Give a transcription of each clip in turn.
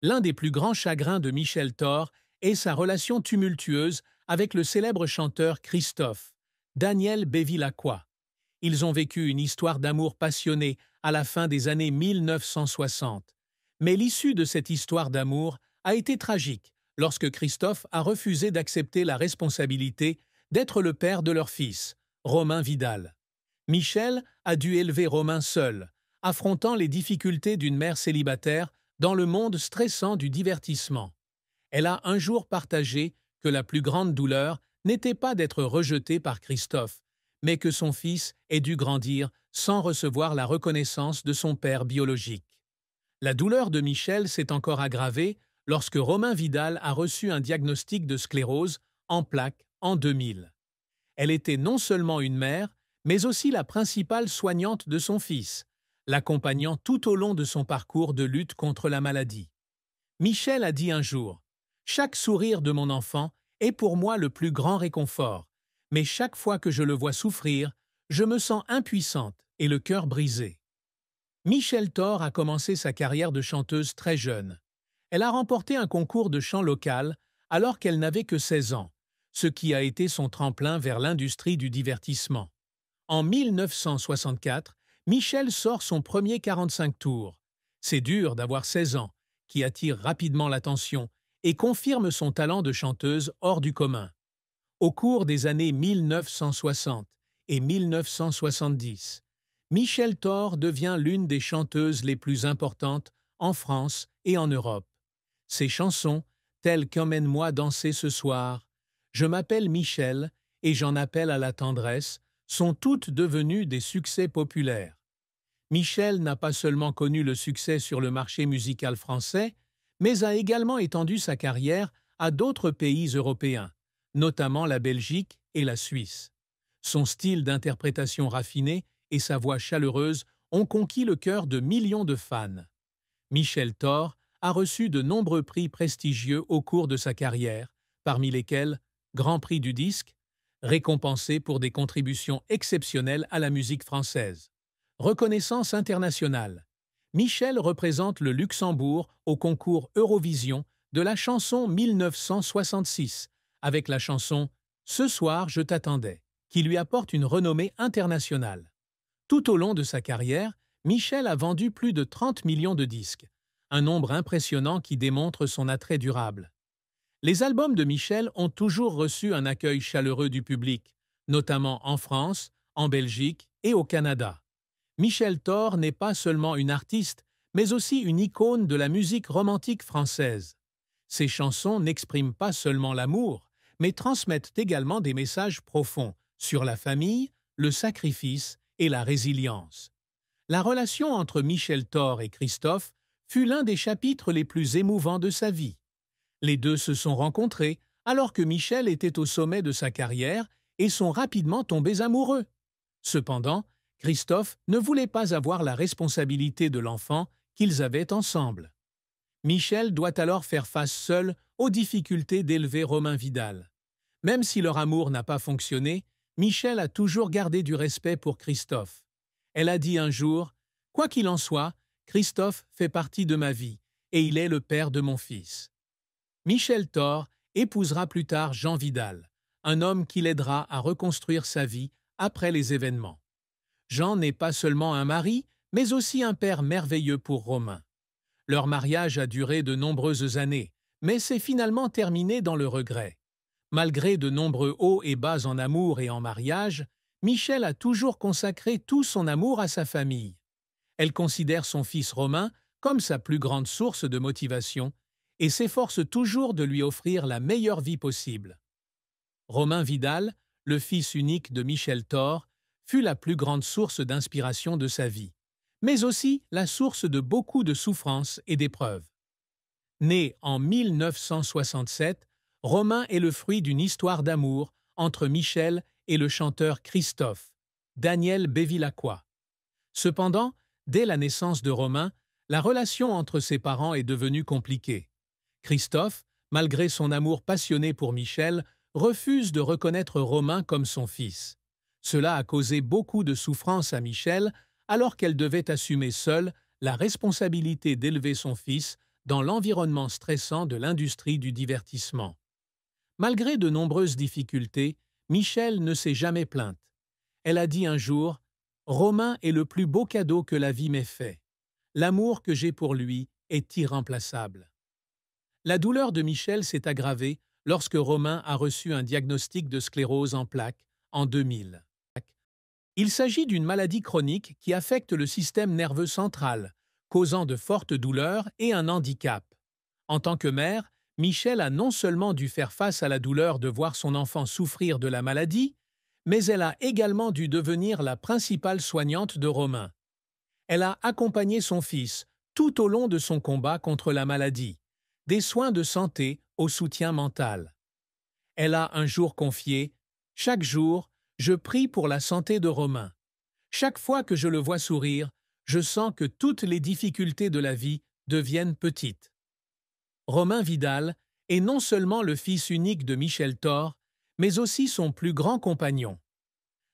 L'un des plus grands chagrins de Michel Thor est sa relation tumultueuse avec le célèbre chanteur Christophe, Daniel Bévilacqua. Ils ont vécu une histoire d'amour passionnée à la fin des années 1960. Mais l'issue de cette histoire d'amour a été tragique lorsque Christophe a refusé d'accepter la responsabilité d'être le père de leur fils, Romain Vidal. Michel a dû élever Romain seul, affrontant les difficultés d'une mère célibataire dans le monde stressant du divertissement. Elle a un jour partagé que la plus grande douleur n'était pas d'être rejeté par Christophe, mais que son fils ait dû grandir sans recevoir la reconnaissance de son père biologique. La douleur de Michel s'est encore aggravée lorsque Romain Vidal a reçu un diagnostic de sclérose en plaques en 2000. Elle était non seulement une mère, mais aussi la principale soignante de son fils, l'accompagnant tout au long de son parcours de lutte contre la maladie. Michel a dit un jour : « Chaque sourire de mon enfant est pour moi le plus grand réconfort, mais chaque fois que je le vois souffrir, je me sens impuissante et le cœur brisé. » Michel Thor a commencé sa carrière de chanteuse très jeune. Elle a remporté un concours de chant local alors qu'elle n'avait que 16 ans, ce qui a été son tremplin vers l'industrie du divertissement. En 1964, Michel sort son premier 45 tours. C'est dur d'avoir 16 ans, qui attire rapidement l'attention et confirme son talent de chanteuse hors du commun. Au cours des années 1960 et 1970, Michel Thor devient l'une des chanteuses les plus importantes en France et en Europe. Ses chansons, telles qu'Emmène-moi danser ce soir, Je m'appelle Michel et j'en appelle à la tendresse, sont toutes devenues des succès populaires. Michel n'a pas seulement connu le succès sur le marché musical français, mais a également étendu sa carrière à d'autres pays européens, notamment la Belgique et la Suisse. Son style d'interprétation raffiné et sa voix chaleureuse ont conquis le cœur de millions de fans. Michel Thor a reçu de nombreux prix prestigieux au cours de sa carrière, parmi lesquels Grand Prix du disque, récompensé pour des contributions exceptionnelles à la musique française. Reconnaissance internationale. Michel représente le Luxembourg au concours Eurovision de la chanson 1966, avec la chanson « Ce soir, je t'attendais », qui lui apporte une renommée internationale. Tout au long de sa carrière, Michel a vendu plus de 30 millions de disques, un nombre impressionnant qui démontre son attrait durable. Les albums de Michel ont toujours reçu un accueil chaleureux du public, notamment en France, en Belgique et au Canada. Michel Thor n'est pas seulement une artiste, mais aussi une icône de la musique romantique française. Ses chansons n'expriment pas seulement l'amour, mais transmettent également des messages profonds sur la famille, le sacrifice et la résilience. La relation entre Michel Thor et Christophe fut l'un des chapitres les plus émouvants de sa vie. Les deux se sont rencontrés alors que Michel était au sommet de sa carrière et sont rapidement tombés amoureux. Cependant, Christophe ne voulait pas avoir la responsabilité de l'enfant qu'ils avaient ensemble. Michel doit alors faire face seul aux difficultés d'élever Romain Vidal. Même si leur amour n'a pas fonctionné, Michel a toujours gardé du respect pour Christophe. Elle a dit un jour « Quoi qu'il en soit, Christophe fait partie de ma vie et il est le père de mon fils. » Michel Thor épousera plus tard Jean Vidal, un homme qui l'aidera à reconstruire sa vie après les événements. Jean n'est pas seulement un mari, mais aussi un père merveilleux pour Romain. Leur mariage a duré de nombreuses années, mais s'est finalement terminé dans le regret. Malgré de nombreux hauts et bas en amour et en mariage, Michel a toujours consacré tout son amour à sa famille. Elle considère son fils Romain comme sa plus grande source de motivation et s'efforce toujours de lui offrir la meilleure vie possible. Romain Vidal, le fils unique de Michel Thor, fut la plus grande source d'inspiration de sa vie, mais aussi la source de beaucoup de souffrances et d'épreuves. Né en 1967, Romain est le fruit d'une histoire d'amour entre Michel et le chanteur Christophe, Daniel Bévilacqua. Cependant, dès la naissance de Romain, la relation entre ses parents est devenue compliquée. Christophe, malgré son amour passionné pour Michel, refuse de reconnaître Romain comme son fils. Cela a causé beaucoup de souffrance à Michel, alors qu'elle devait assumer seule la responsabilité d'élever son fils dans l'environnement stressant de l'industrie du divertissement. Malgré de nombreuses difficultés, Michel ne s'est jamais plainte. Elle a dit un jour « Romain est le plus beau cadeau que la vie m'ait fait. L'amour que j'ai pour lui est irremplaçable. » La douleur de Michel s'est aggravée lorsque Romain a reçu un diagnostic de sclérose en plaques en 2000. Il s'agit d'une maladie chronique qui affecte le système nerveux central, causant de fortes douleurs et un handicap. En tant que mère, Michel a non seulement dû faire face à la douleur de voir son enfant souffrir de la maladie, mais elle a également dû devenir la principale soignante de Romain. Elle a accompagné son fils tout au long de son combat contre la maladie, des soins de santé au soutien mental. Elle a un jour confié « Chaque jour, je prie pour la santé de Romain. Chaque fois que je le vois sourire, je sens que toutes les difficultés de la vie deviennent petites. » Romain Vidal est non seulement le fils unique de Michel Thor, mais aussi son plus grand compagnon.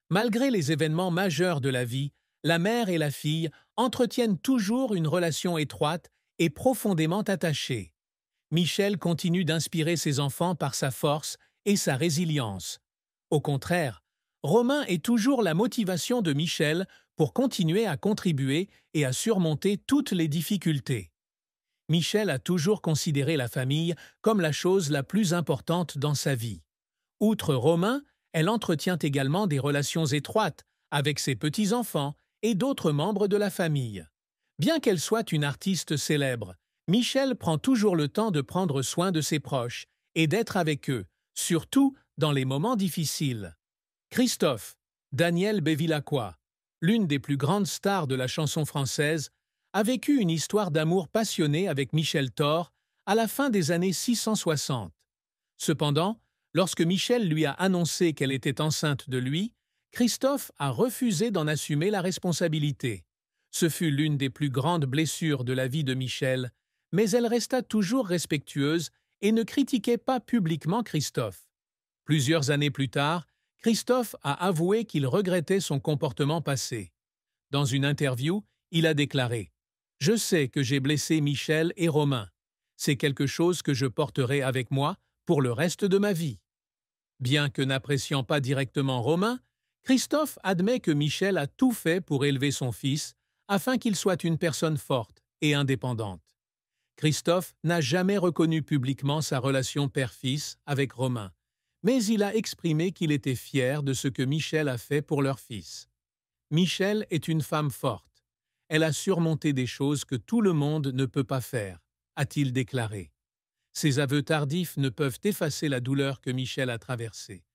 Malgré les événements majeurs de la vie, la mère et la fille entretiennent toujours une relation étroite et profondément attachée. Michel continue d'inspirer ses enfants par sa force et sa résilience. Au contraire, Romain est toujours la motivation de Michel pour continuer à contribuer et à surmonter toutes les difficultés. Michel a toujours considéré la famille comme la chose la plus importante dans sa vie. Outre Romain, elle entretient également des relations étroites avec ses petits-enfants et d'autres membres de la famille. Bien qu'elle soit une artiste célèbre, Michel prend toujours le temps de prendre soin de ses proches et d'être avec eux, surtout dans les moments difficiles. Christophe, Daniel Bevilacqua, l'une des plus grandes stars de la chanson française, a vécu une histoire d'amour passionné avec Michel Thor à la fin des années 660. Cependant, lorsque Michel lui a annoncé qu'elle était enceinte de lui, Christophe a refusé d'en assumer la responsabilité. Ce fut l'une des plus grandes blessures de la vie de Michel, mais elle resta toujours respectueuse et ne critiquait pas publiquement Christophe. Plusieurs années plus tard, Christophe a avoué qu'il regrettait son comportement passé. Dans une interview, il a déclaré « Je sais que j'ai blessé Michel et Romain. C'est quelque chose que je porterai avec moi pour le reste de ma vie. » Bien que n'appréciant pas directement Romain, Christophe admet que Michel a tout fait pour élever son fils afin qu'il soit une personne forte et indépendante. Christophe n'a jamais reconnu publiquement sa relation père-fils avec Romain, mais il a exprimé qu'il était fier de ce que Michel a fait pour leur fils. Michel est une femme forte. Elle a surmonté des choses que tout le monde ne peut pas faire, a-t-il déclaré. Ces aveux tardifs ne peuvent effacer la douleur que Michel a traversée,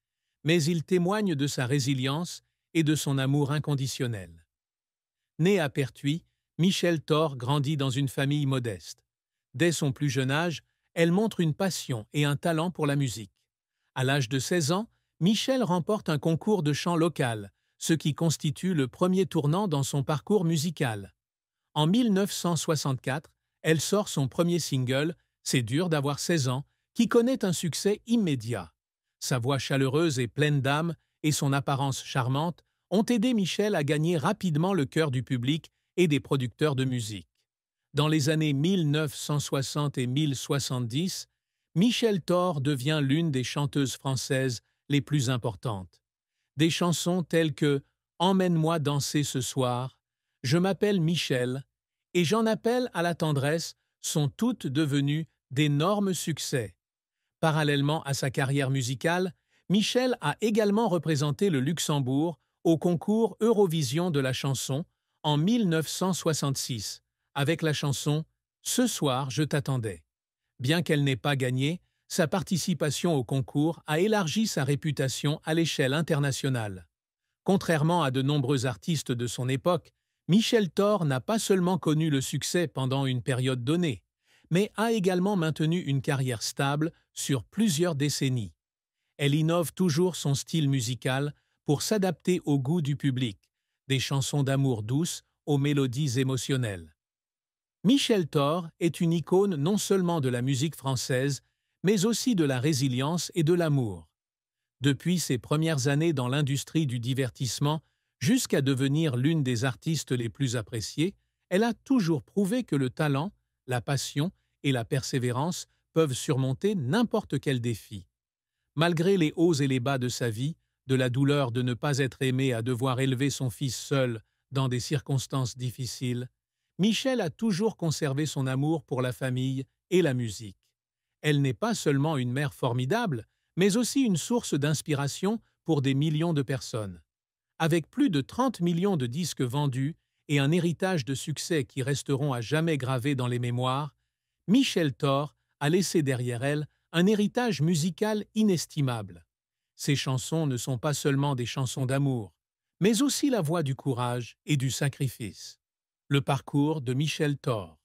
mais ils témoignent de sa résilience et de son amour inconditionnel. Née à Pertuis, Michel Thor grandit dans une famille modeste. Dès son plus jeune âge, elle montre une passion et un talent pour la musique. À l'âge de 16 ans, Michel remporte un concours de chant local, ce qui constitue le premier tournant dans son parcours musical. En 1964, elle sort son premier single, « C'est dur d'avoir 16 ans », qui connaît un succès immédiat. Sa voix chaleureuse et pleine d'âme et son apparence charmante ont aidé Michel à gagner rapidement le cœur du public et des producteurs de musique. Dans les années 1960 et 1070, Michel Thor devient l'une des chanteuses françaises les plus importantes. Des chansons telles que « Emmène-moi danser ce soir »,« Je m'appelle Michel » et « J'en appelle à la tendresse » sont toutes devenues d'énormes succès. Parallèlement à sa carrière musicale, Michel a également représenté le Luxembourg au concours Eurovision de la chanson en 1966, avec la chanson « Ce soir, je t'attendais ». Bien qu'elle n'ait pas gagné, sa participation au concours a élargi sa réputation à l'échelle internationale. Contrairement à de nombreux artistes de son époque, Michel Thor n'a pas seulement connu le succès pendant une période donnée, mais a également maintenu une carrière stable sur plusieurs décennies. Elle innove toujours son style musical pour s'adapter au goût du public, des chansons d'amour douces aux mélodies émotionnelles. Michel Thor est une icône non seulement de la musique française, mais aussi de la résilience et de l'amour. Depuis ses premières années dans l'industrie du divertissement jusqu'à devenir l'une des artistes les plus appréciées, elle a toujours prouvé que le talent, la passion et la persévérance peuvent surmonter n'importe quel défi. Malgré les hauts et les bas de sa vie, de la douleur de ne pas être aimé à devoir élever son fils seul dans des circonstances difficiles, Michel a toujours conservé son amour pour la famille et la musique. Elle n'est pas seulement une mère formidable, mais aussi une source d'inspiration pour des millions de personnes. Avec plus de 30 millions de disques vendus et un héritage de succès qui resteront à jamais gravés dans les mémoires, Michel Thor a laissé derrière elle un héritage musical inestimable. Ses chansons ne sont pas seulement des chansons d'amour, mais aussi la voix du courage et du sacrifice. Le parcours de Michel Thor.